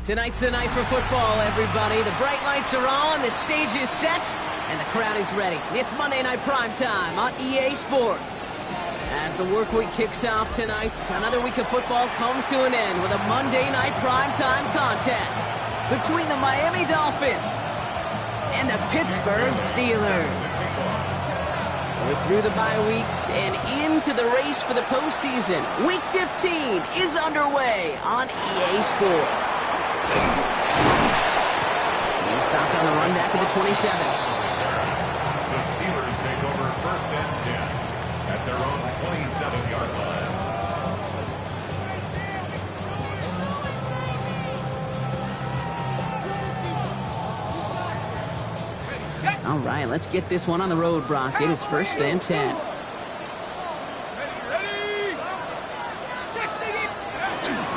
Tonight's the night for football, everybody. The bright lights are on, the stage is set, and the crowd is ready. It's Monday Night Primetime on EA Sports. As the work week kicks off tonight, another week of football comes to an end with a Monday Night Primetime contest between the Miami Dolphins and the Pittsburgh Steelers. We're through the bye weeks and into the race for the postseason. Week 15 is underway on EA Sports. He stopped on the run back at the 27. The Steelers take over 1st and 10 at their own 27-yard line. All right, let's get this one on the road, Brock. It is 1st and 10.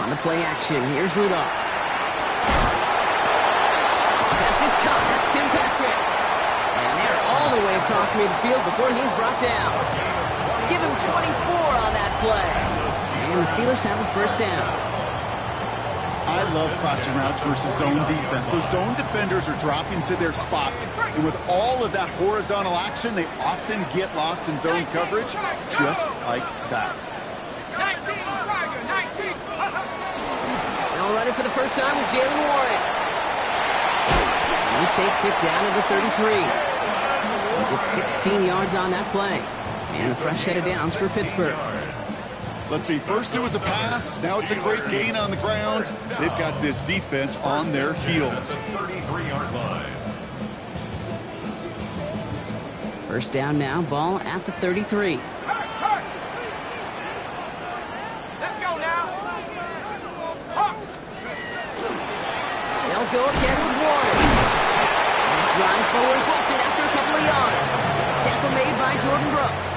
On the play action, here's Rudolph. Pass is caught. That's Tim Patrick. And they're all the way across midfield before he's brought down. Give him 24 on that play. And the Steelers have a 1st down. I love crossing routes versus zone defense. Those zone defenders are dropping to their spots. And with all of that horizontal action, they often get lost in zone coverage just like that. 19, Tiger, 19. Now running for the first time with Jalen Warren. And he takes it down to the 33. He gets 16 yards on that play. And a fresh set of downs for Pittsburgh. Let's see, first it was a pass, now it's a great gain on the ground. They've got this defense on their heels. 33-yard line. 1st down now, ball at the 33. Let's go now. Hawks. They'll go again with Warren. This ride forward halted after a couple of yards. Tackle made by Jordan Brooks.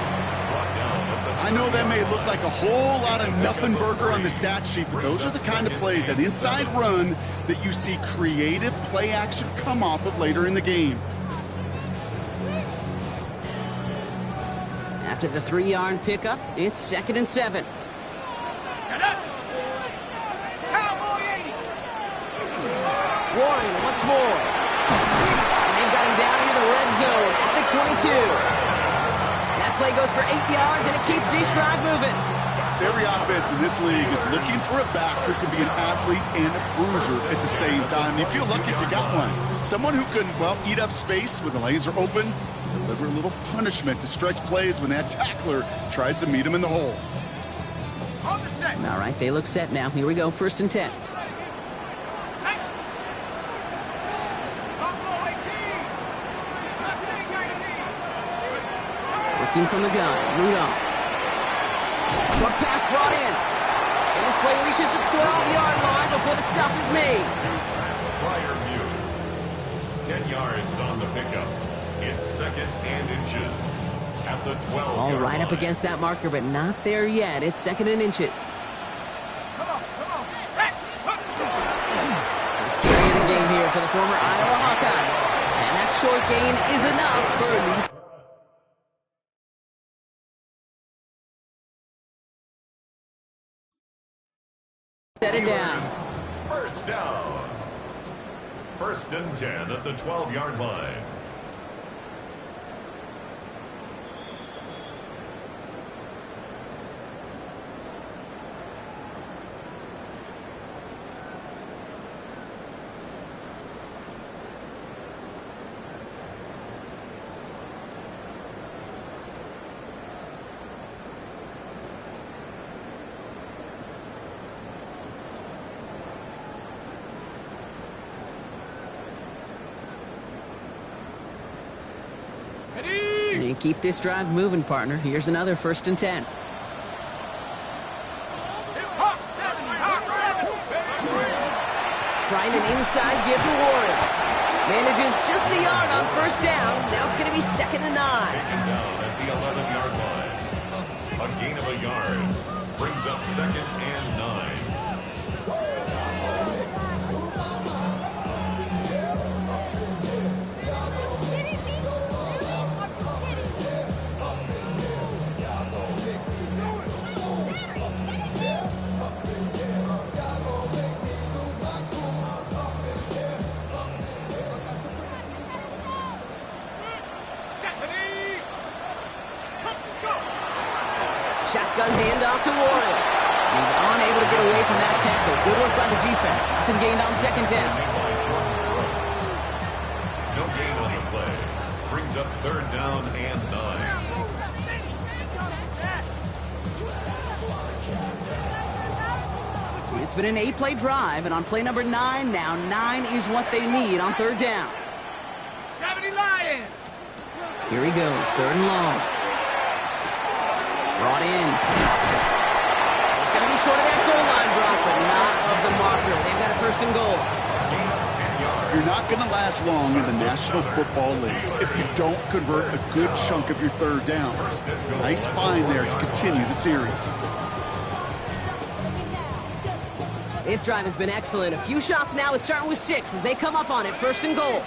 I know that may look like a whole lot of nothing burger on the stat sheet, but those are the kind of plays, an inside run, that you see creative play action come off of later in the game. After the 3-yard pickup, it's 2nd and 7. Warren once more. And they've got him down into the red zone at the 22. That play goes for 8 yards, and it keeps this drive moving. Every offense in this league is looking for a back who can be an athlete and a bruiser at the same time. You feel lucky if you got one. Someone who can, well, eat up space when the lanes are open, deliver a little punishment to stretch plays when that tackler tries to meet him in the hole. All right, they look set now. Here we go, 1st and 10. Looking from the gun, Rudolph. Short pass brought in. And this play reaches the 12-yard line before the stop is made. Prior view. 10 yards on the pickup. It's 2nd and inches at the 12-yard All right line. up against that marker, but not there yet. It's 2nd and inches. Come on. Set. First carry of the game here for the former Iowa Hawkeye. And that short gain is enough for a new set it down. 1st down. 1st and 10 at the 12-yard line. And keep this drive moving, partner. Here's another 1st and 10. Trying an inside give to Warren. Manages just a yard on 1st down. Now it's going to be 2nd and 9. Taken down at the 11-yard line. A gain of a yard brings up 2nd and 9. Shotgun handoff to Warren. He's unable to get away from that tackle. Good work by the defense. Nothing gained on second down. No gain on the play. Brings up third down and 9. It's been an 8-play drive, and on play number 9, now 9 is what they need on third down. 70 Lions. Here he goes, third and long. Brought in. It's going to be short of that goal line, Brock, but not of the marker. They've got a first and goal. You're not going to last long in the National Football League if you don't convert a good chunk of your third downs. Nice find there to continue the series. This drive has been excellent. A few shots now. It's starting with 6 as they come up on it. First and goal.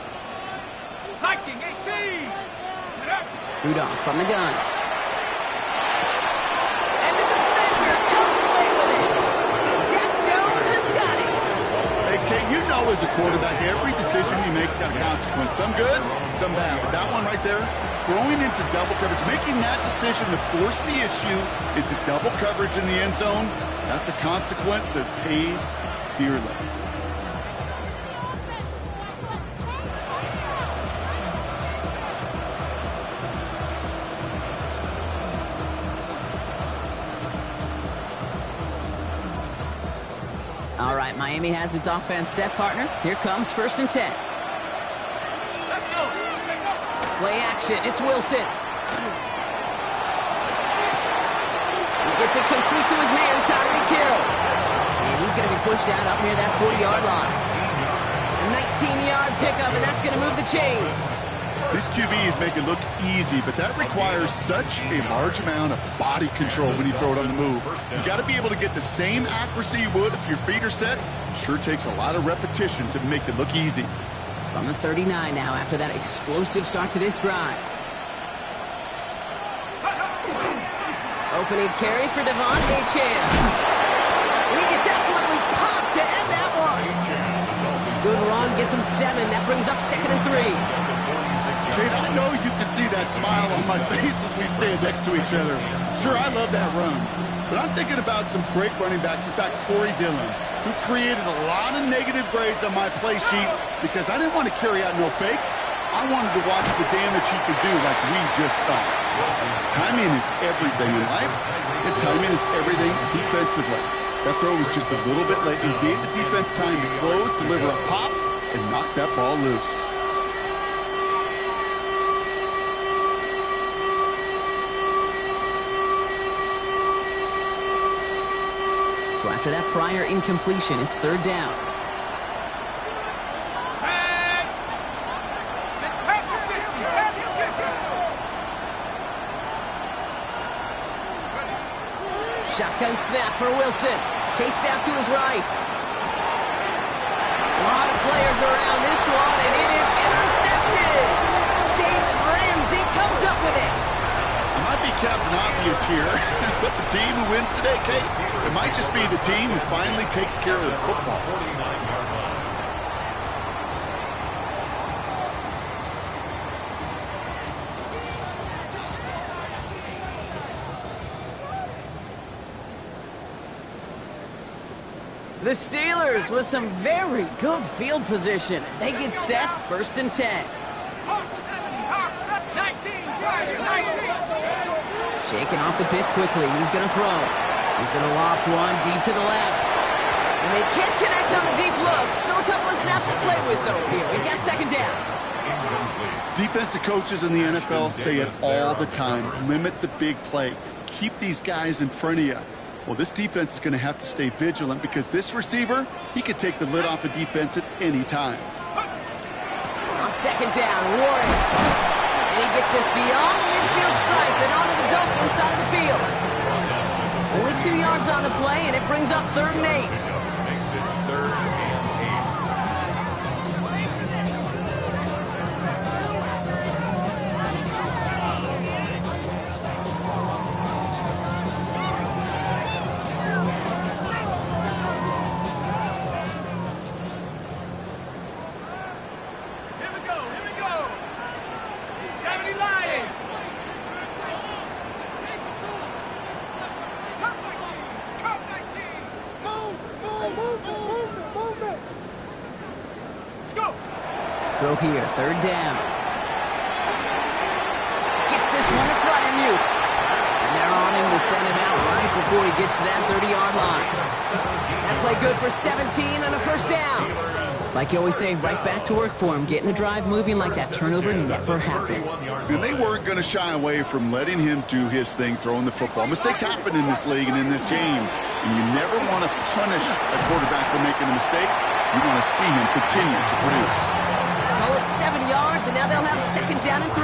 Viking 18. Rudolph from the gun. And the defender comes away with it. Jack Jones has got it. Hey, Kate, you know as a quarterback, every decision he makes got a consequence. Some good, some bad. But that one right there, throwing into double coverage, making that decision to force the issue into double coverage in the end zone, that's a consequence that pays dearly. All right, Miami has its offense set, partner. Here comes first and 10. Let's go. Play action. It's Wilson. He gets it complete to his man, Tyreek Hill. And he's going to be pushed out up near that 40-yard line. A 19-yard pickup, and that's going to move the chains. These QBs make it look easy, but that requires such a large amount of body control when you throw it on the move. You got to be able to get the same accuracy you would if your feet are set. Sure takes a lot of repetition to make it look easy. From the 39 now after that explosive start to this drive. Opening carry for Devontae Chan. And he gets absolutely popped to end that one. Good run, gets him 7. That brings up second and 3. Kate, I know you can see that smile on my face as we stand next to each other. Sure, I love that run. But I'm thinking about some great running backs. In fact, Corey Dillon, who created a lot of negative grades on my play sheet because I didn't want to carry out no fake. I wanted to watch the damage he could do like we just saw. Timing is everything in life, and timing is everything defensively. That throw was just a little bit late and gave the defense time to close, deliver a pop, and knock that ball loose. So after that prior incompletion, it's third down. Shotgun snap for Wilson. Chased out to his right. A lot of players around this one, and it is intercepted. Jalen Ramsey comes up with it. It might be Captain Obvious here, but the team who wins today, Kate, it might just be the team who finally takes care of the football. The Steelers with some very good field position as they get set, first and 10. Shaking off the pit quickly. He's going to throw. He's going to loft one deep to the left. And they can't connect on the deep look. Still a couple of snaps to play with, though, here. We got second down. Defensive coaches in the NFL say it all the time. Limit the big play. Keep these guys in front of you. Well, this defense is going to have to stay vigilant because this receiver, he could take the lid off a defense at any time. On second down, Warren. And he gets this beyond the midfield stripe and onto the Dolphins side of the field. Only 2 yards on the play, and it brings up third and 8. Makes it third and 8. throw here, third down. Gets this one to Fryermuth. And they're on him to send him out right before he gets to that 30-yard line. That play good for 17 and a first down. It's like you always say, right back to work for him. Getting the drive moving like that turnover never happened. And they weren't going to shy away from letting him do his thing, throwing the football. Mistakes happen in this league and in this game. And you never want to punish a quarterback for making a mistake. You want to see him continue to produce. Call it 7 yards, and now they'll have second down and 3.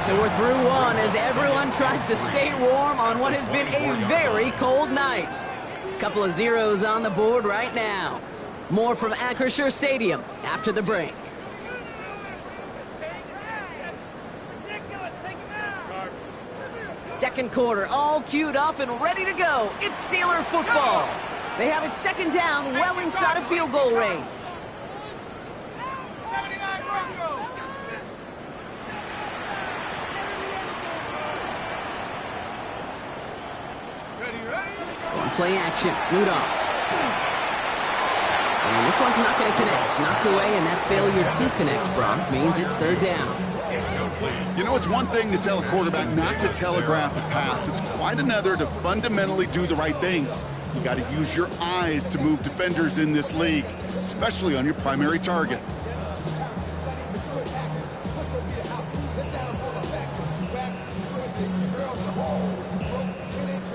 So we're through one as everyone tries to stay warm on what has been a very cold night. Couple of zeros on the board right now. More from Acrisure Stadium after the break. Second quarter, all queued up and ready to go. It's Steeler football. They have it second down, well inside of field goal range. 79 Bronco. Going play action, Rudolph. And this one's not going to connect. Knocked away, and that failure to connect, Brock, means it's third down. You know, it's one thing to tell a quarterback not to telegraph a pass. It's quite another to fundamentally do the right things. You got to use your eyes to move defenders in this league, especially on your primary target.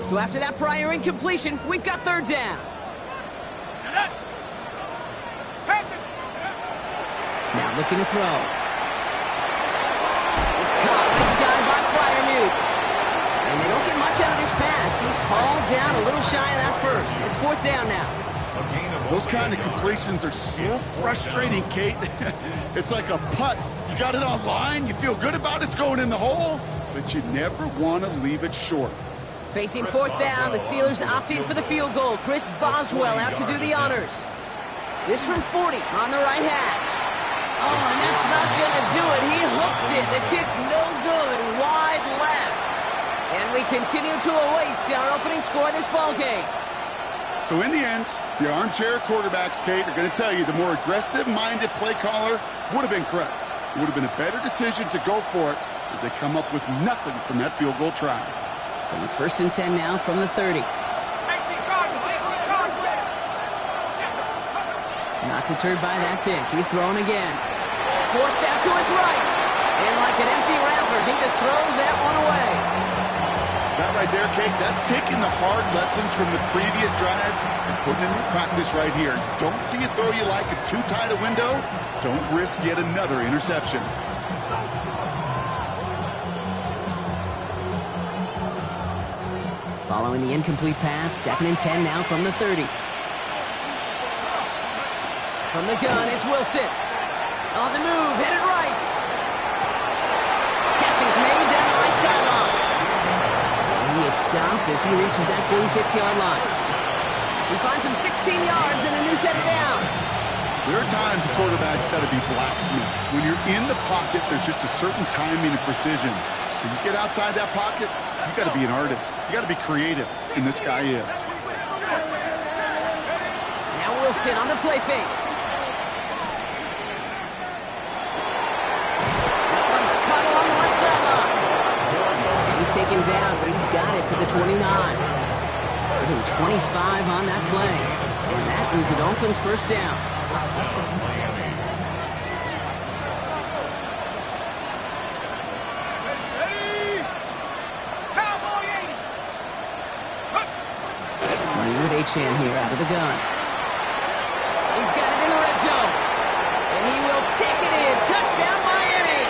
So after that prior incompletion, we've got third down. Now looking to throw. It's caught inside by Fryermuth. And they don't get much out of this pass. He's hauled down a little shy of that first. It's fourth down now. Those kind of completions are so frustrating, Kate. It's like a putt. You got it on line, you feel good about it's going in the hole, but you never want to leave it short. Facing fourth down, the Steelers opting for the field goal. Chris Boswell out to do the honors. This from 40 on the right hash. Oh, and that's not going to do it. He hooked it. The kick no good, wide left. And we continue to await our opening score of this ballgame. So in the end, the armchair quarterbacks, Kate, are going to tell you the more aggressive-minded play caller would have been correct. It would have been a better decision to go for it as they come up with nothing from that field goal try. So first and 10 now from the 30. Not deterred by that pick. He's throwing again. Forced out to his right. And like an empty wrapper, he just throws that one away. That right there, Kate, that's taking the hard lessons from the previous drive and putting it in practice right here. Don't see a throw you like it's too tight a window. Don't risk yet another interception. Following the incomplete pass, second and 10 now from the 30. From the gun, it's Wilson. On the move, headed right. Catch is made down the right sideline. He is stopped as he reaches that 46-yard line. He finds him 16 yards and a new set of downs. There are times a quarterback's got to be blacksmiths. When you're in the pocket, there's just a certain timing and precision. When you get outside that pocket, you got to be an artist. You got to be creative, and this guy is. Now Wilson on the play fake. That one's cut along the left sideline. And he's taken down, but he's got it to the 29. Giving 25 on that play. And that is the Dolphins' first down. Chan here out of the gun. He's got it in the red zone. And he will take it in. Touchdown, Miami.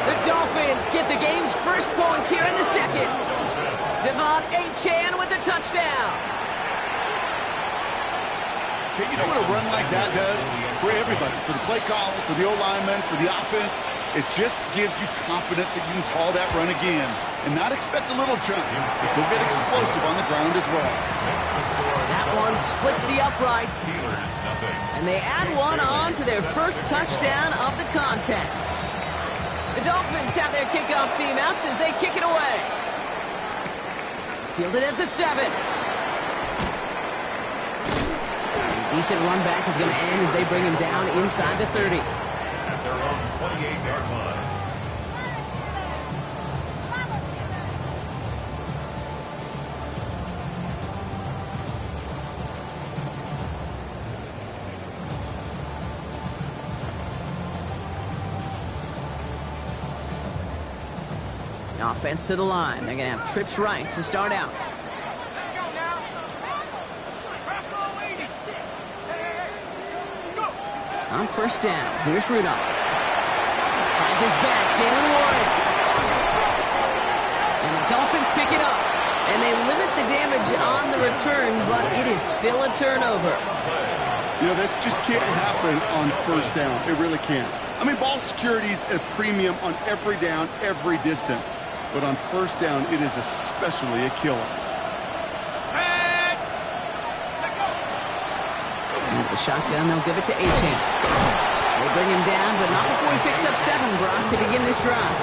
The Dolphins get the game's first points here in the second. Devon Chan with the touchdown. Okay, you know what a run like that does for everybody, for the play caller, for the O-lineman, for the offense? It just gives you confidence that you can call that run again and not expect a little jump. You'll get explosive on the ground as well. That one splits the uprights. And they add one on to their first touchdown of the contest. The Dolphins have their kickoff team out as they kick it away. Fielded at the 7. Decent run back is going to end as they bring him down inside the 30. At their own 28-yard line. Offense to the line. They're going to have trips right to start out. Let's go now. Crack all 80. Hey, go. On first down, here's Rudolph. Finds his back, Jalen Warren. And the Dolphins pick it up. And they limit the damage on the return, but it is still a turnover. You know, this just can't happen on first down. It really can't. I mean, ball security's at a premium on every down, every distance. But on first down, it is especially a killer. Set. Let go. And the shotgun, they'll give it to A-Chain. They bring him down, but not before he picks up 7, Brock, to begin this drive.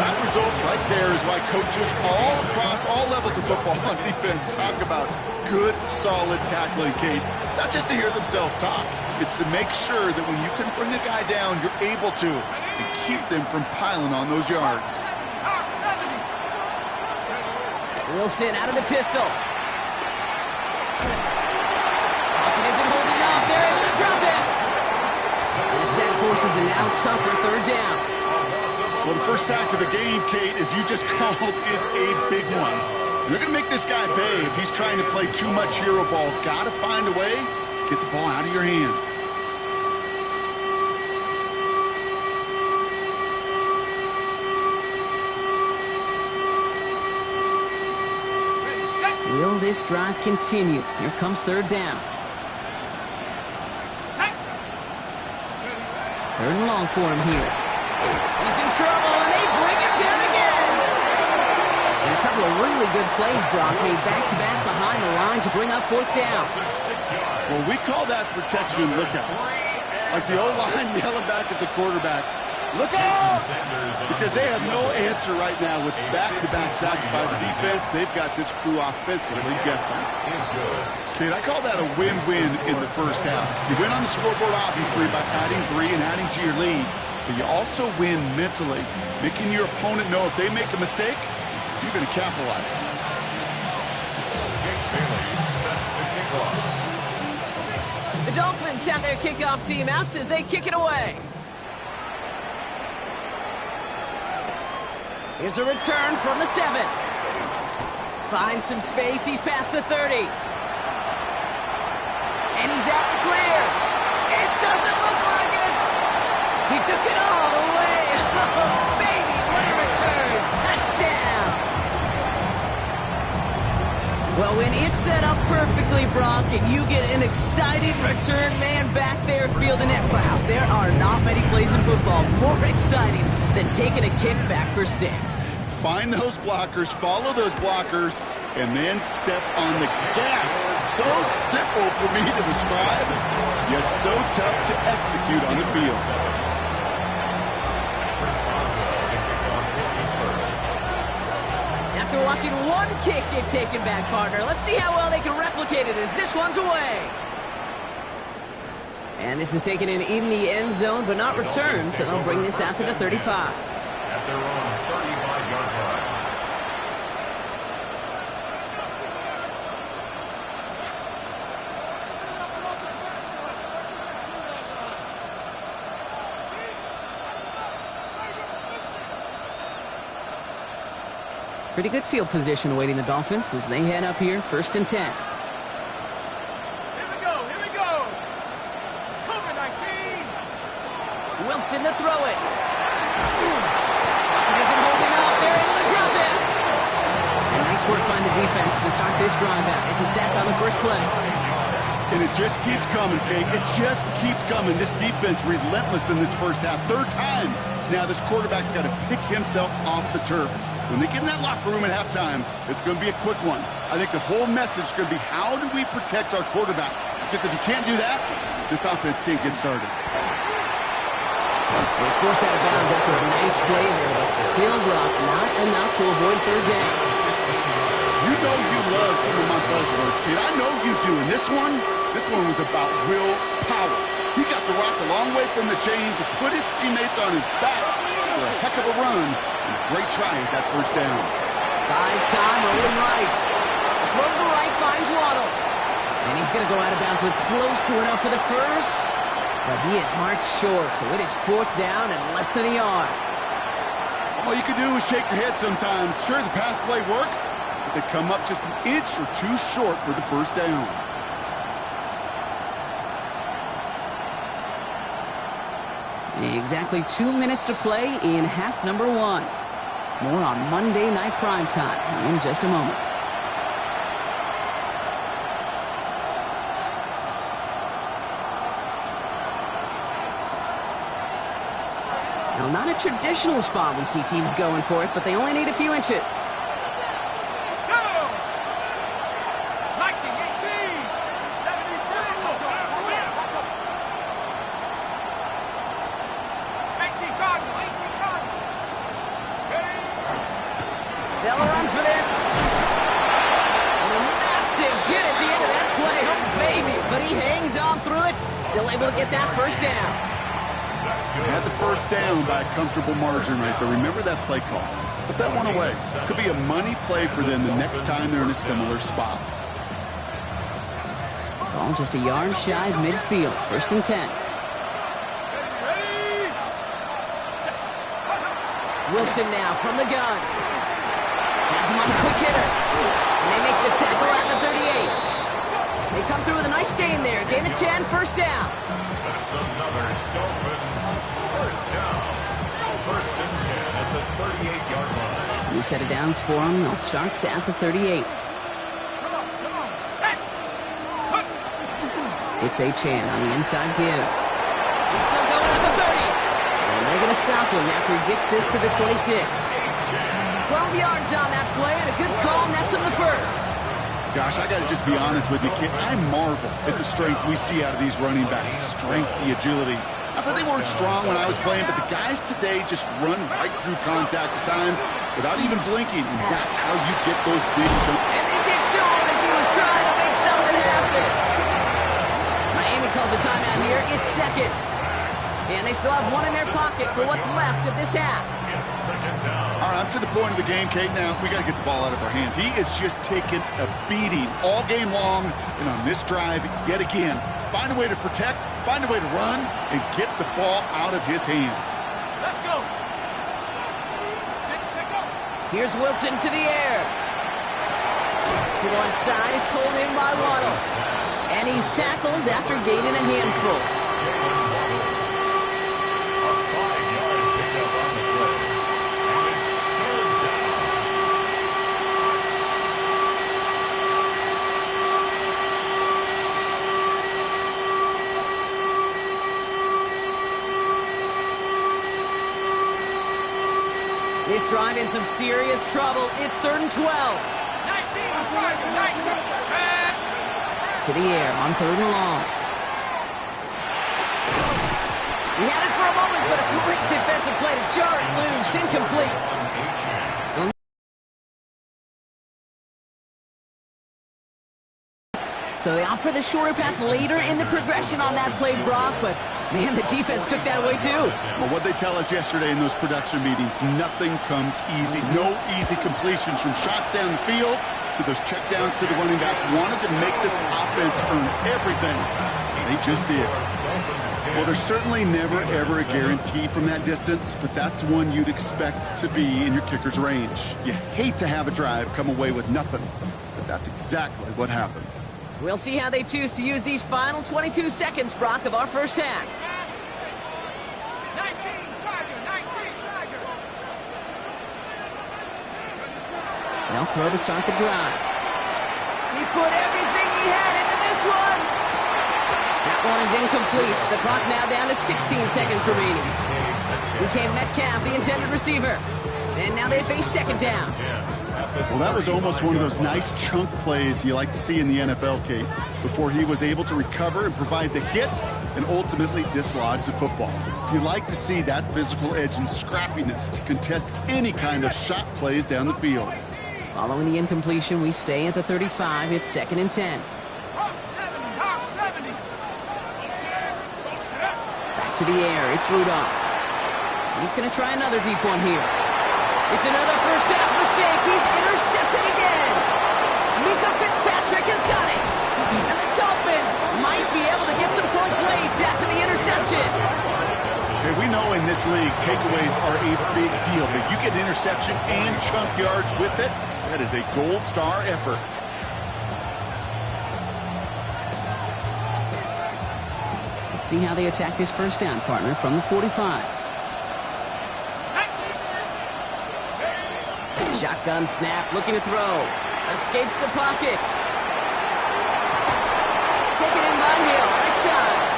That result right there is why coaches all across all levels of football on defense talk about good, solid tackling, Kate. It's not just to hear themselves talk. It's to make sure that when you can bring a guy down, you're able to and keep them from piling on those yards. Arc 70. Wilson out of the pistol. Pocket isn't holding up. They're able to drop it. And the sack forces a now tougher third down. Well, the first sack of the game, Kate, as you just called, is a big one. You're going to make this guy pay if he's trying to play too much hero ball. Got to find a way to get the ball out of your hand. Will this drive continue? Here comes third down. Set. Third and long for him here. He's in trouble, and they bring him down again. And a couple of really good plays, Brock, made back-to-back behind the line to bring up fourth down. Well, we call that protection lookout. Like the O-line yelling back at the quarterback, look out! Because they have no answer right now with back-to-back sacks by the defense. They've got this crew offensively guessing. Kid, I call that a win-win in the first half. You win on the scoreboard, obviously, by adding 3 and adding to your lead. But you also win mentally, making your opponent know if they make a mistake, you're going to capitalize. Jake Bailey set to kick off. The Dolphins have their kickoff team out as they kick it away. Here's a return from the 7. Finds some space. He's past the 30. And he's out the clear. It doesn't look like it. He took it all the way. Oh, baby, what a return. Touchdown. Well, when it's set up perfectly, Brock, and you get an excited return man back there fielding it, wow, there are not many plays in football more exciting than taking a kick back for 6. Find those blockers, follow those blockers, and then step on the gas. So simple for me to describe, yet so tough to execute on the field. After watching one kick get taken back, partner, let's see how well they can replicate it as this one's away. And this is taken in the end zone, but not returned, so they'll bring this out to the 35. At their own 35-yard line. Pretty good field position awaiting the Dolphins as they head up here, 1st and 10. Here we go. Here we go. COVID-19. Wilson to throw it. It isn't holding up. They're able to drop it. And nice work by the defense to start this drive out. It's a sack on the first play. And it just keeps coming, Kate. It just keeps coming. This defense relentless in this first half. Third time. Now this quarterback's got to pick himself off the turf. When they get in that locker room at halftime, it's going to be a quick one. I think the whole message is going to be, how do we protect our quarterback? Because if you can't do that, this offense can't get started. He's forced out of bounds after a nice play there, but still, Brock, not enough to avoid third down. You know you love love some of my buzzwords, kid. I know you do. And this one was about willpower. He got the rock a long way from the chains and put his teammates on his back for a heck of a run and a great try at that first down. Buys time, rolling right. Throw to the right, finds Waddle. And he's going to go out of bounds with close to enough for the first. But he is marked short, so it is 4th down and less than a yard. All you can do is shake your head sometimes. Sure, the pass play works, but they come up just an inch or two short for the first down. Exactly 2 minutes to play in half number 1. More on Monday Night Primetime in just a moment. Now, not a traditional spot we see teams going for it, but they only need a few inches. Go! Lightning 18! 76! 18 Cardinal! 18 Cardinal! They'll run for this. And a massive hit at the end of that play. Oh, baby. But he hangs on through it. Still able to get that first down. They had the first down by a comfortable margin right there. Remember that play call. Put that one away. Could be a money play for them the next time they're in a similar spot. Ball just a yard shy of midfield. 1st and 10. Wilson now from the gun. Has him on the quick hitter. And they make the tackle at the 38. They come through with a nice gain there. Gain of 10, 1st down. That's another Dolphins first down. 1st and 10 at the 38-yard line. New set of downs for them. They'll start at the 38. Come on, set! It's A-Chan on the inside give. He's still going at the 30. And they're going to stop him after he gets this to the 26. 12 yards on that play, and a good call nets him the first. Gosh, I got to just be honest with you, kid. I marvel at the strength we see out of these running backs. Strength, the agility. Not that they weren't strong when I was playing, but the guys today just run right through contact at times without even blinking, and that's how you get those big chunks. And they get to him as he was trying to make something happen. Miami calls a timeout here. It's 2nd. And they still have one in their pocket for what's left of this half. It's 2nd down. All right, I'm to the point of the game, Kate. Now, we got to get the ball out of our hands. He is just taking a beating all game long, and on this drive, yet again, find a way to protect, find a way to run, and get the ball out of his hands. Let's go! Sit, take off! Here's Wilson to the air. To the left side, it's pulled in by Waddle. And he's tackled after gaining a handful. This drive in some serious trouble. It's 3rd and 12. 19, Charger, 19. To the air on 3rd and long. He had it for a moment, but a great defensive play to jar it loose. Incomplete. So they opt for the shorter pass later in the progression on that play, Brock, but man, the defense took that away too. Well, what they tell us yesterday in those production meetings, nothing comes easy. No easy completions from shots down the field to those checkdowns to the running back. Wanted to make this offense earn everything. They just did. Well, there's certainly never, ever a guarantee from that distance, but that's one you'd expect to be in your kicker's range. You hate to have a drive come away with nothing, but that's exactly what happened. We'll see how they choose to use these final 22 seconds, Brock, of our first half. 19, Charger, 19, Charger. They'll throw to start the drive. He put everything he had into this one. That one is incomplete. The clock now down to 16 seconds remaining. DK Metcalf, the intended receiver. And now they face 2nd down. Well, that was almost one of those nice chunk plays you like to see in the NFL, Kate, before he was able to recover and provide the hit and ultimately dislodge the football. You like to see that physical edge and scrappiness to contest any kind of shot plays down the field. Following the incompletion, we stay at the 35. It's 2nd and 10. Hawk 70, Hawk 70. Back to the air. It's Rudolph. He's going to try another deep one here. It's another first half mistake. He's intercepted again. Mika Fitzpatrick has got it. And the Dolphins might be able to get some points late after the interception. Hey, we know in this league, takeaways are a big deal, but you get an interception and chunk yards with it, that is a gold star effort. Let's see how they attack this first down, partner, from the 45. Shotgun snap, looking to throw. Escapes the pocket. Taken in by Hill, right side.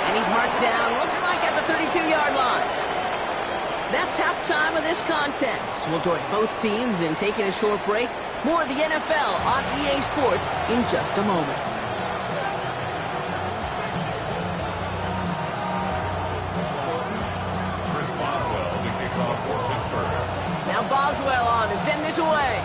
And he's marked down, looks like at the 32-yard line. That's halftime of this contest. We'll join both teams in taking a short break. More of the NFL on EA Sports in just a moment. Chris Boswell to kick off for Pittsburgh. Now Boswell on to send this away.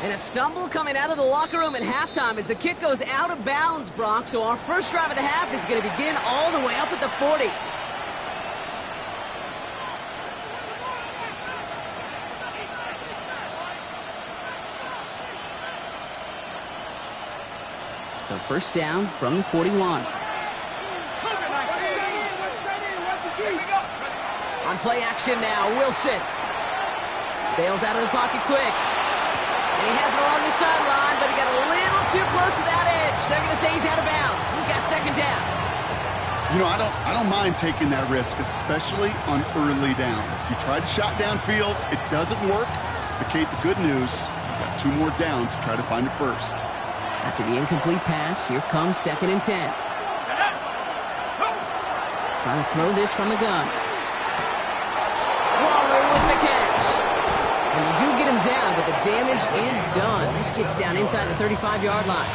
And a stumble coming out of the locker room at halftime as the kick goes out of bounds, Brock. So our first drive of the half is going to begin all the way up at the 40. So first down from the 41. On play action now, Wilson. Bails out of the pocket quick. And he has it along the sideline, but he got a little too close to that edge. They're going to say he's out of bounds. We've got 2nd down. You know, I don't mind taking that risk, especially on early downs. You try to shot downfield, it doesn't work. But Kate, the good news, you've got 2 more downs to try to find it first. After the incomplete pass, here comes 2nd and 10. Trying to throw this from the gun. Waller with the catch. And they do get him down, but the damage is done. This gets down inside the 35-yard line.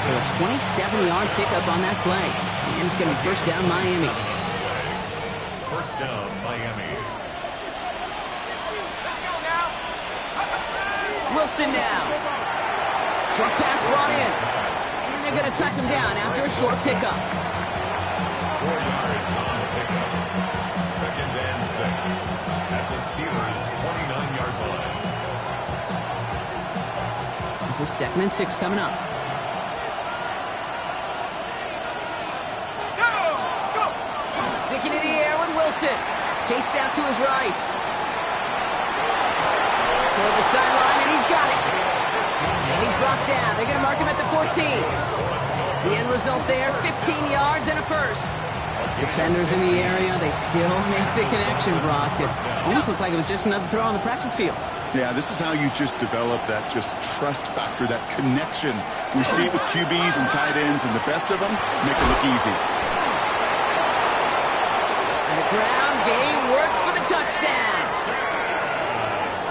So a 27-yard pickup on that play. And it's going to be first down Miami. First down, Miami. Let's go now. Wilson now. Short pass brought in. And they're going to touch him down after a short pickup. 4 yards on the pickup. 2nd and 6 at the Steelers' 29-yard line. This is 2nd and 6 coming up. Let's go. Sticking in the air with Wilson. Chased out to his right. Toward the sideline, and he's got it. And he's brought down. They're going to mark him at the 14. The end result there, 15 yards and a first. Defenders in the area, they still make the connection, Brock. It almost looked like it was just another throw on the practice field. Yeah, this is how you just develop that just trust factor, that connection. We see it with QBs and tight ends, and the best of them make it look easy. And the ground game works for the touchdown.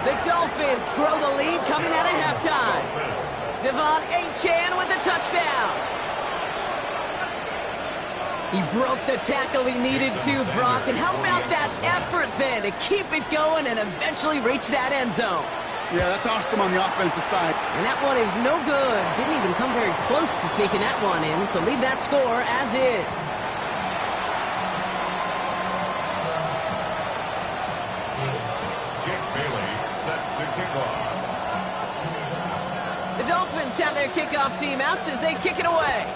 The Dolphins grow the lead coming out of halftime. Devon Achane with the touchdown. He broke the tackle he needed to, Brock. And how about that effort then to keep it going and eventually reach that end zone? Yeah, that's awesome on the offensive side. And that one is no good. Didn't even come very close to sneaking that one in. So leave that score as is. Jake Bailey set to kick off. The Dolphins have their kickoff team out as they kick it away.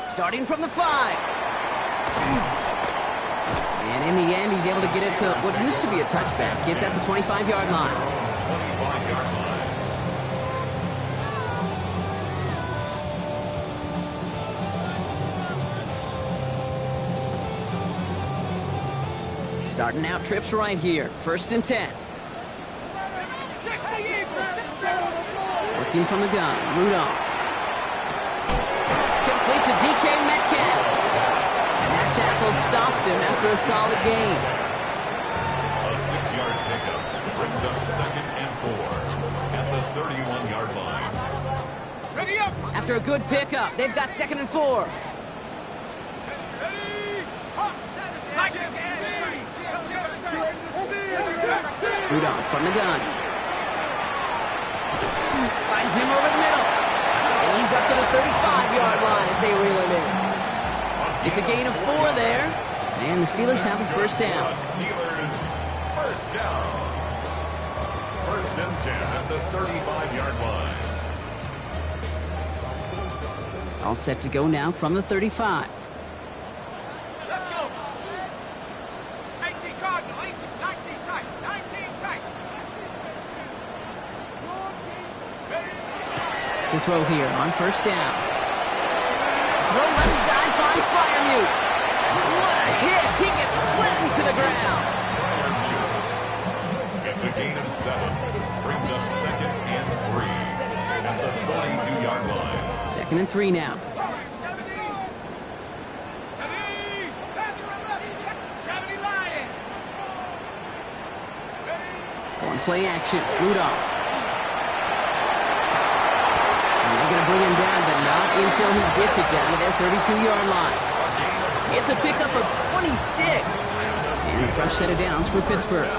Starting from the 5. And in the end, he's able to get it to what used to be a touchback. It's at the 25-yard line. 25-yard line. Starting out trips right here. 1st and 10. 60 Eagles. Working from the gun. Rudolph. Complete to DK Metcalf. And that tackle stops him after a solid gain. A 6-yard pickup brings up 2nd and 4 at the 31-yard line. Ready up. After a good pickup, they've got 2nd and 4. Ready. Hawk 70. Rudolph from the gun. Finds him over the middle. And he's up to the 35-yard line as they reel him in. It's a gain of 4 there. And the Steelers have a first down. Steelers first down. First and 10 at the 35-yard line. All set to go now from the 35. Let's go. 18 Cardinal, 19 tight, 19 tight. To throw here on first down. Throw left side finds Freiermuth. What a hit! He gets flattened to the ground. It's a gain of 7. Brings up second and 3 at the 22-yard line. Second and 3 now. 70 Lion. Going play action. Rudolph. And they're going to bring him down, but not until he gets it down to their 32-yard line. It's a pickup of 26. And a fresh set of downs for Pittsburgh.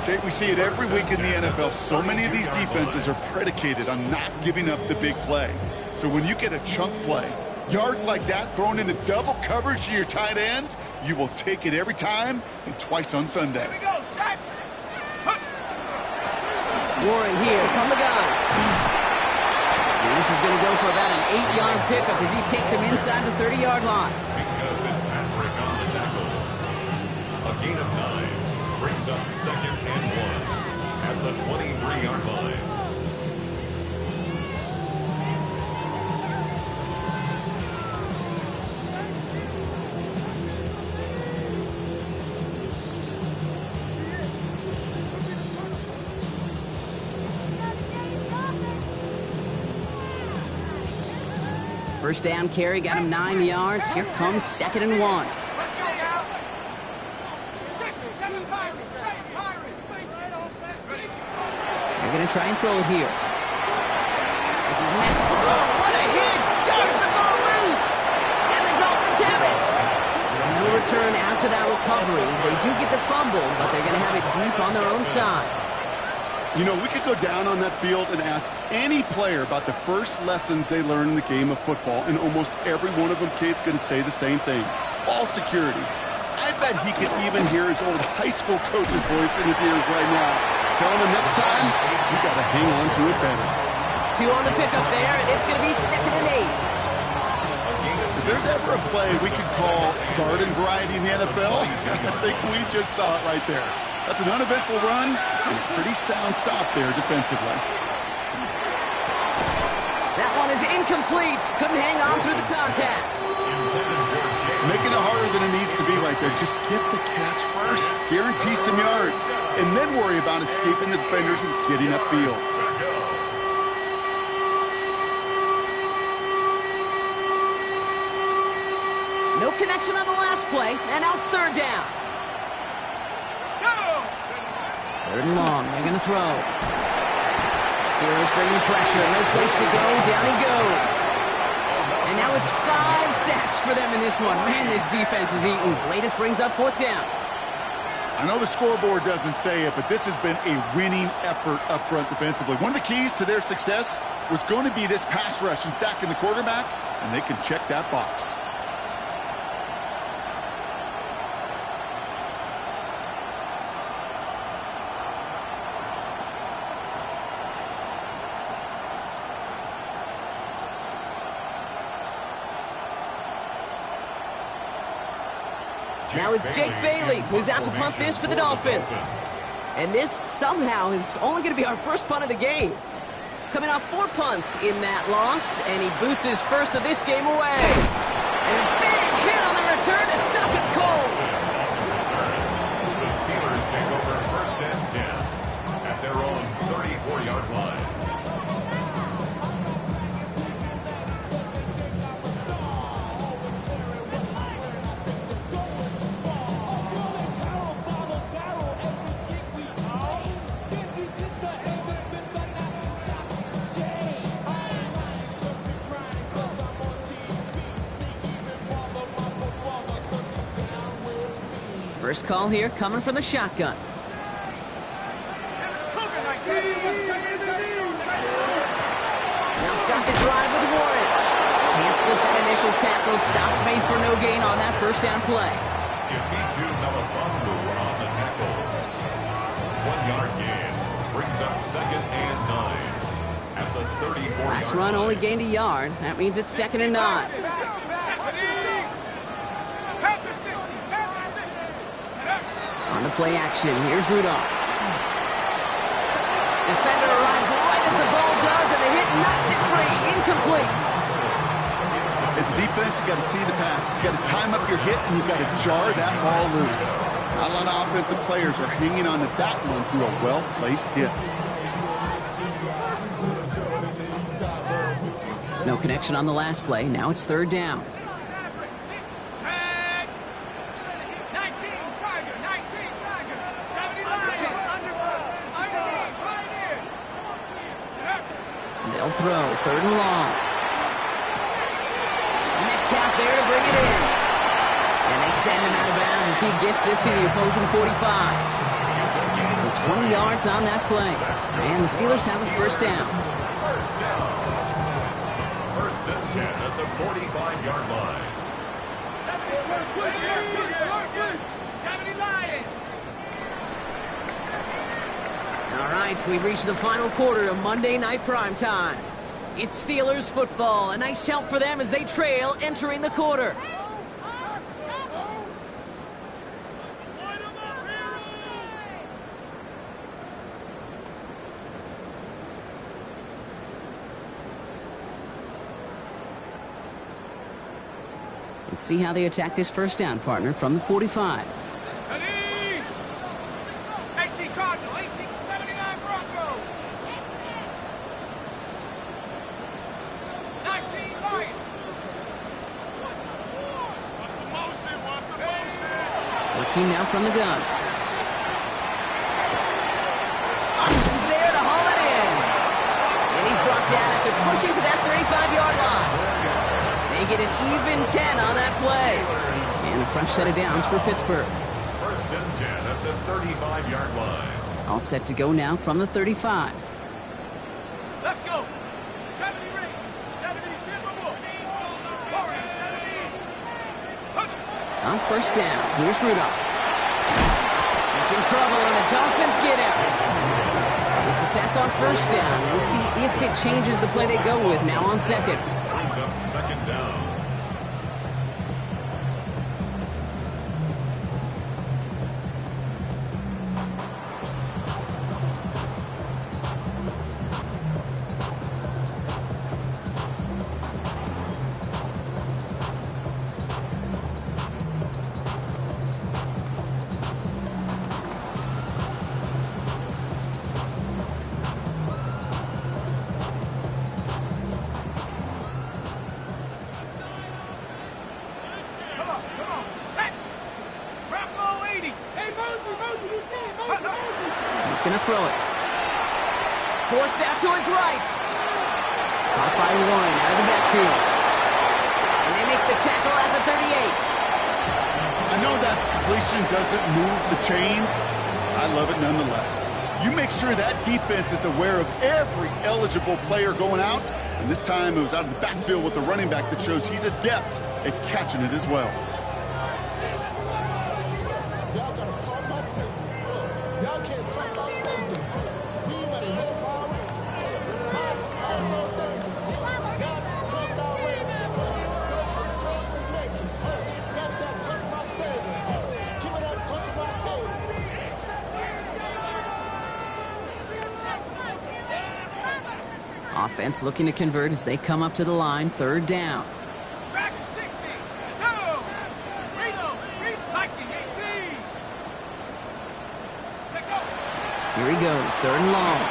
Jake, we see it every week in the NFL. So many of these defenses are predicated on not giving up the big play. So when you get a chunk play, yards like that thrown into double coverage to your tight end, you will take it every time and twice on Sunday. Here we go, set. Warren here from the gun. And this is going to go for about an 8-yard pickup as he takes him inside the 30-yard line. Minka Fitzpatrick on the tackle. A gain of 9. Brings up second and 1 at the 23-yard line. First down carry, got him 9 yards. Here comes second and 1. Let's go now. 67 Pirates. Ready? They're going to try and throw it here. This is what a hit! Jars the ball loose! And the Dolphins have it! No return after that recovery. They do get the fumble, but they're going to have it deep on their own side. You know, we could go down on that field and ask any player about the first lessons they learned in the game of football, and almost every one of them, Kate's going to say the same thing. Ball security. I bet he could even hear his old high school coach's voice in his ears right now, telling him next time, you got to hang on to it better. 2 on the pickup there, and it's going to be second and 8. If there's ever a play we could call garden variety in the NFL, I think we just saw it right there. That's an uneventful run and a pretty sound stop there defensively. That one is incomplete. Couldn't hang on through the contact. Making it harder than it needs to be right there. Just get the catch first. Guarantee some yards. And then worry about escaping the defenders and getting upfield. No connection on the last play, and now it's third down. Third and long, they're going to throw. Steelers bringing pressure, no place to go, down he goes. And now it's 5 sacks for them in this one. Man, this defense is eating. Latest brings up 4th down. I know the scoreboard doesn't say it, but this has been a winning effort up front defensively. One of the keys to their success was going to be this pass rush and sacking the quarterback, and they can check that box. Now it's Jake Bailey who's out to punt this for the Dolphins. And this somehow is only going to be our first punt of the game. Coming off 4 punts in that loss, and he boots his first of this game away. And a big hit on the return to stop it cold. The Steelers take over first and 10 at their own 34-yard line. First call here coming from the shotgun. start the drive with Warren. Can't slip that initial tackle. Stops made for no gain on that first down play. Yamitu Melifonwu on the tackle. 1 yard gain brings up 2nd and 9 at the 34-yard Last run only gained a yard. That means it's 2nd and 9. On the play action, here's Rudolph. Defender arrives right as the ball does, and the hit knocks it free. Incomplete. As a defense, you got to see the pass. You got to time up your hit, and you got to jar that ball loose. Not a lot of offensive players are hanging on to that one through a well-placed hit. No connection on the last play. Now it's 3rd down. They'll throw 3rd and long. Metcalf there to bring it in. And they send him out of bounds as he gets this to the opposing 45. So 20 yards on that play. And the Steelers have a first down. First and 10 at the 45-yard line. 70 Lions. All right, we've reached the final quarter of Monday Night Primetime. It's Steelers football. A nice help for them as they trail entering the quarter. Let's see how they attack this first down, partner, from the 45. 18 Cardinal, 79 Broncos. 19 Lions. Looking now from the gun. Austin's there to haul it in. And he's brought down after pushing to that 35-yard line. They get an even 10 on that play. And a fresh set of downs for Pittsburgh. First and 10 at the 35-yard line. All set to go now from the 35. Let's go. 70 Rangers, 70 Timberwolves. 70. On first down, here's Rudolph. He's in trouble, and the Dolphins get him. It's a sack on first down. We'll see if it changes the play they go with now on second. Brings up 2nd down. He's going to throw it. Forced out to his right. Caught by Warren out of the backfield. And they make the tackle at the 38. I know that completion doesn't move the chains. I love it nonetheless. You make sure that defense is aware of every eligible player going out. And this time it was out of the backfield with a running back that shows he's adept at catching it as well. Offense looking to convert as they come up to the line, 3rd down. Track 60. No. Read Viking 18. Take over. Here he goes, 3rd and long.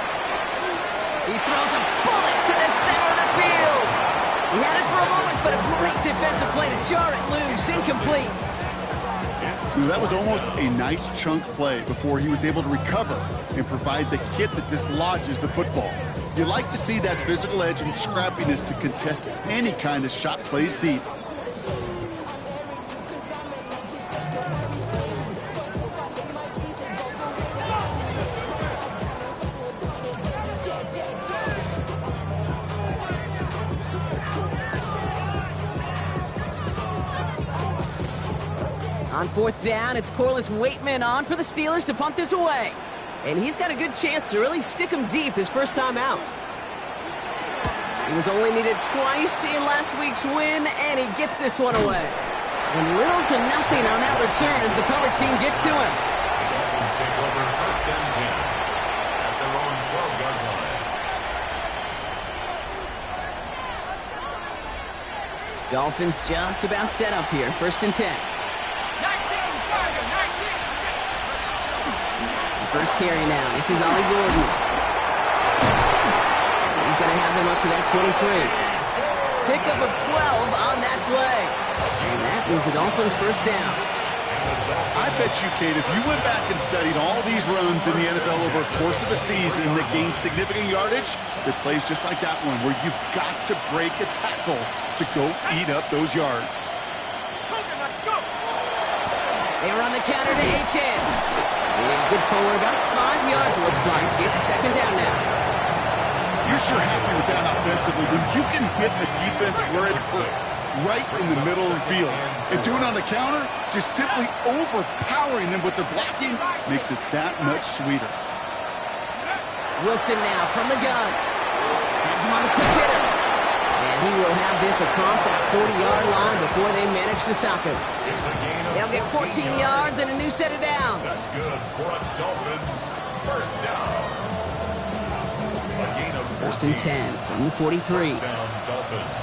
He throws a bullet to the center of the field. He had it for a moment, but a great defensive play to jar it loose. Incomplete. That was almost a nice chunk play before he was able to recover and provide the hit that dislodges the football. You like to see that physical edge and scrappiness to contest any kind of shot plays deep. On fourth down, it's Corliss Waitman on for the Steelers to punt this away. And he's got a good chance to really stick him deep his first time out. He was only needed twice in last week's win, and he gets this one away. And little to nothing on that return as the coverage team gets to him. Dolphins take over first and 10 at their own 12-yard line. Dolphins just about set up here, first and 10. 19, Tiger, 19. First carry now. This is Ollie Gordon. He's going to have them up to that 23. Pickup of 12 on that play. And that is the Dolphins' first down. I bet you, Kate, if you went back and studied all these runs in the NFL over the course of a season that gained significant yardage, there are plays just like that one where you've got to break a tackle to go eat up those yards. Hogan, let's go. They run the counter to H.N. Good forward, about 5 yards, looks like. It's second down now. You're sure happy with that offensively when you can hit the defense where it hurts, right in the middle of the field. And doing it on the counter, just simply overpowering them with their blocking, makes it that much sweeter. Wilson now from the gun. Has him on the quick hitter. And he will have this across that 40-yard line before they manage to stop him. They'll get 14 yards and a new set of downs. That's good for a Dolphins first down. A gain of 14. First and 10 from the 43. First down, Dolphins.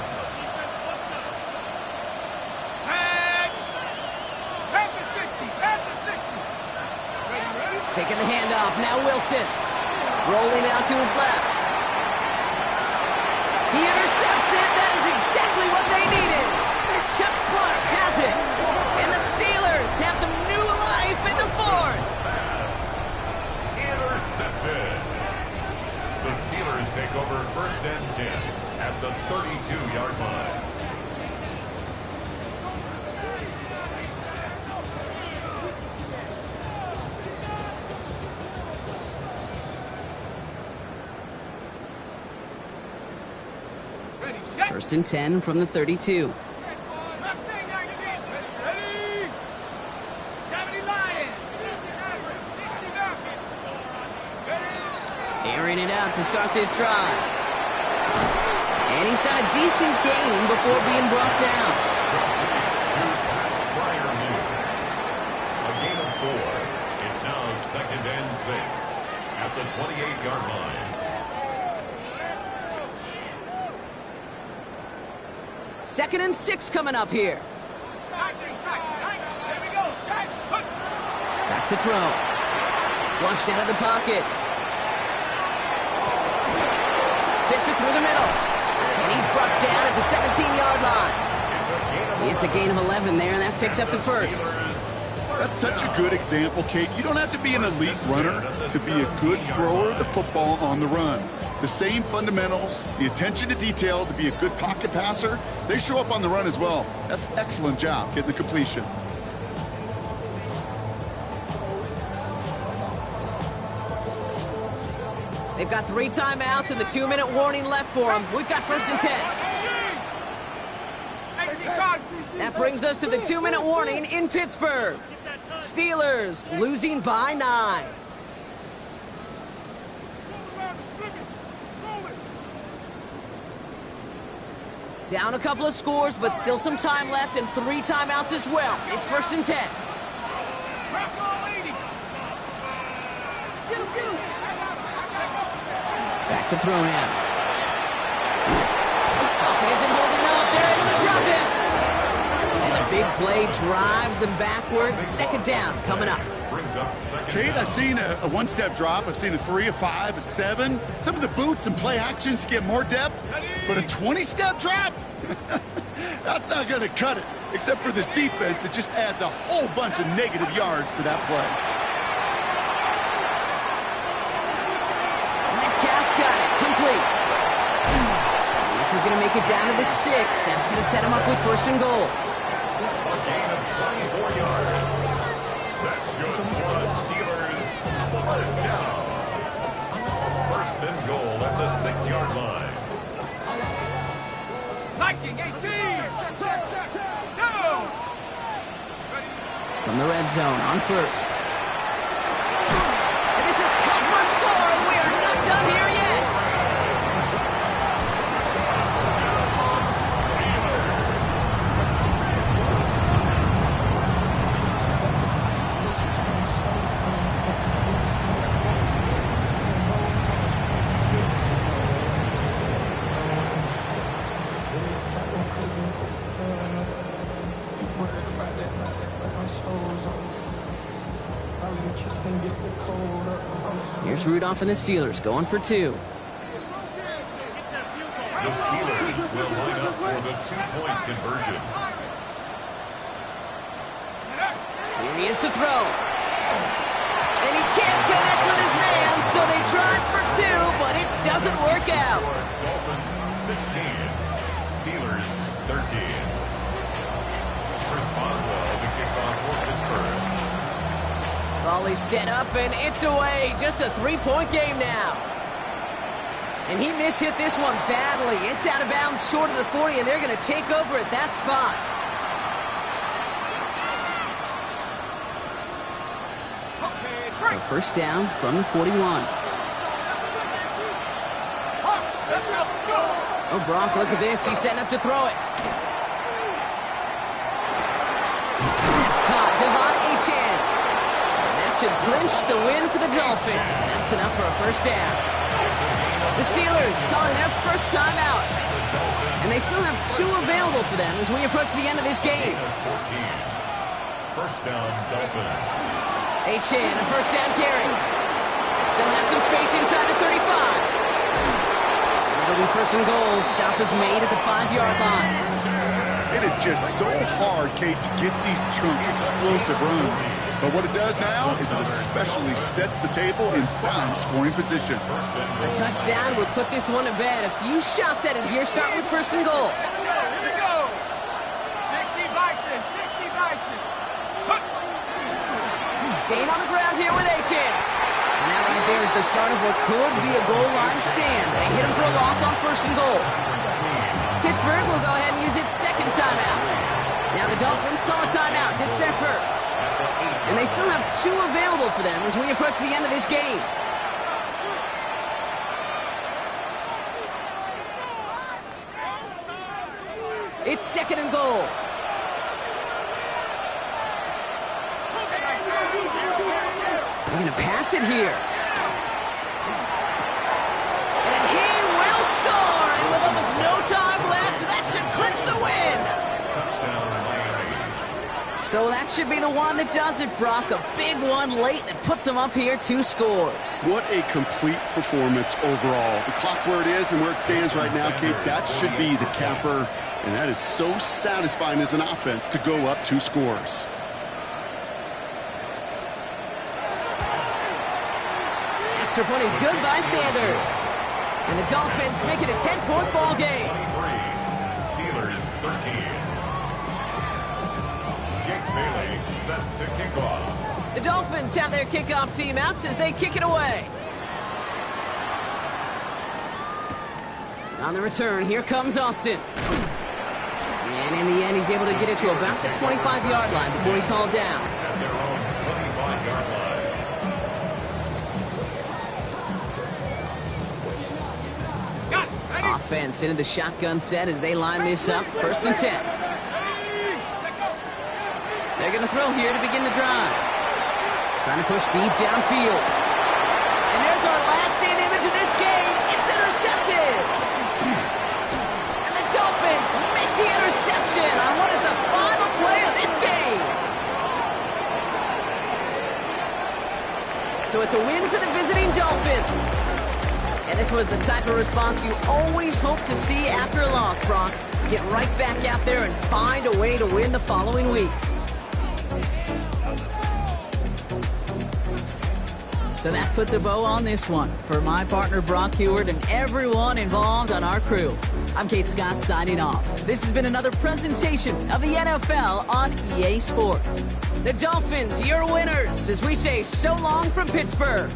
Tag. Back to 60. Back to 60. Ready? Taking the handoff. Now Wilson. Rolling out to his left. He intercepts it. That is exactly what they needed. Chuck Clark has it. And the Steelers have some new life in the fourth. Pass. Intercepted. The Steelers take over first and 10 at the 32-yard line. Ready, set. First and 10 from the 32. Left thing, 19. Ready. 70 Lions. 60 Falcons. Ready. Airing it out to start this drive. And he's got a decent gain before being brought down. A gain of 4. It's now second and 6 at the 28-yard line. Second and 6 coming up here. 19, sack. There we go. Sack. Put. Back to throw. Flushed out of the pocket. Fits it through the middle. And he's brought down at the 17-yard line. It's a gain of 11 there, and that picks up the first. That's such a good example, Kate. You don't have to be an elite runner to be a good thrower of the football on the run. The same fundamentals, the attention to detail to be a good pocket passer, they show up on the run as well. That's an excellent job getting the completion. They've got 3 timeouts and the 2-minute warning left for them. We've got first and 10. 18, card. That brings us to the 2-minute warning in Pittsburgh. Steelers losing by 9. Down a couple of scores, but still some time left and 3 timeouts as well. It's first and 10. Back to throw now. Falcon isn't holding up. They're able to drop it. And the big play drives them backwards. Second down coming up. Brings up second Kate, down. I've seen a one-step drop. I've seen a 3, a 5, a 7. Some of the boots and play actions to get more depth. But a 20-step drop? That's not going to cut it. Except for this defense, it just adds a whole bunch of negative yards to that play. Metcalf's got it. Complete. This is going to make it down to the 6. That's going to set him up with first and goal. A gain of 24 yards. That's good for the Steelers. First down. First and goal at the 6-yard line. Viking 18. Check. Go. Ready. From the red zone on first. And this is cut for a score, and we are not done here yet. Here's Rudolph and the Steelers going for two. The Steelers will line up for the two-point conversion. Here he is to throw. And he can't connect with his man, so they tried for two, but it doesn't work out. Dolphins 16, Steelers 13. Chris Boswell, the kickoff for Pittsburgh. Volley set up, and it's away. Just a three-point game now. And he mishit this one badly. It's out of bounds short of the 40, and they're going to take over at that spot. So first down from the 41. Oh, Brock, look at this. He's setting up to throw it. It's caught. Devon Achane. That should clinch the win for the Dolphins. That's enough for a first down. The Steelers calling their first time out. And they still have two available for them as we approach the end of this game. 14. First down, Dolphins. Achane, a first down carry. Still has some space inside the 35. And it'll be first and goal. Stop is made at the 5-yard line. It is just so hard, Kate, to get these chunk explosive runs. But what it does now is it especially sets the table in prime scoring position. A touchdown will put this one to bed. A few shots at it here. Start with first and goal. Here we go. 60 Bison, 60 Bison. Staying on the ground here with Achane. And that right there is the start of what could be a goal line stand. They hit him for a loss on first and goal. Pittsburgh will go ahead and use its second timeout. Now the Dolphins call a timeout. It's their first. And they still have two available for them as we approach the end of this game. It's second and goal. They're going to pass it here. And he will score. And with almost no time left, that should clinch the win. Touchdown, Miami. So that should be the one that does it, Brock. A big one late that puts them up here, 2 scores. What a complete performance overall. The clock where it is and where it stands right now, Kate, that should be the capper. And that is so satisfying as an offense to go up 2 scores. Extra point is good by Sanders. And the Dolphins make it a 10-point ball game. 23, Steelers 13. Jake Bailey set to kick off. The Dolphins have their kickoff team out as they kick it away. On the return, here comes Austin. And in the end, he's able to get it to about the 25-yard line before he's hauled down. At their own 25-yard line. Offense into the shotgun set as they line this up. First and 10. They're going to throw here to begin the drive. Trying to push deep downfield. And there's our last-stand image of this game. It's intercepted. And the Dolphins make the interception on what is the final play of this game. So it's a win for the visiting Dolphins. And this was the type of response you always hope to see after a loss, Brock. Get right back out there and find a way to win the following week. So that puts a bow on this one. For my partner, Brock Heward, and everyone involved on our crew, I'm Kate Scott signing off. This has been another presentation of the NFL on EA Sports. The Dolphins, your winners, as we say so long from Pittsburgh.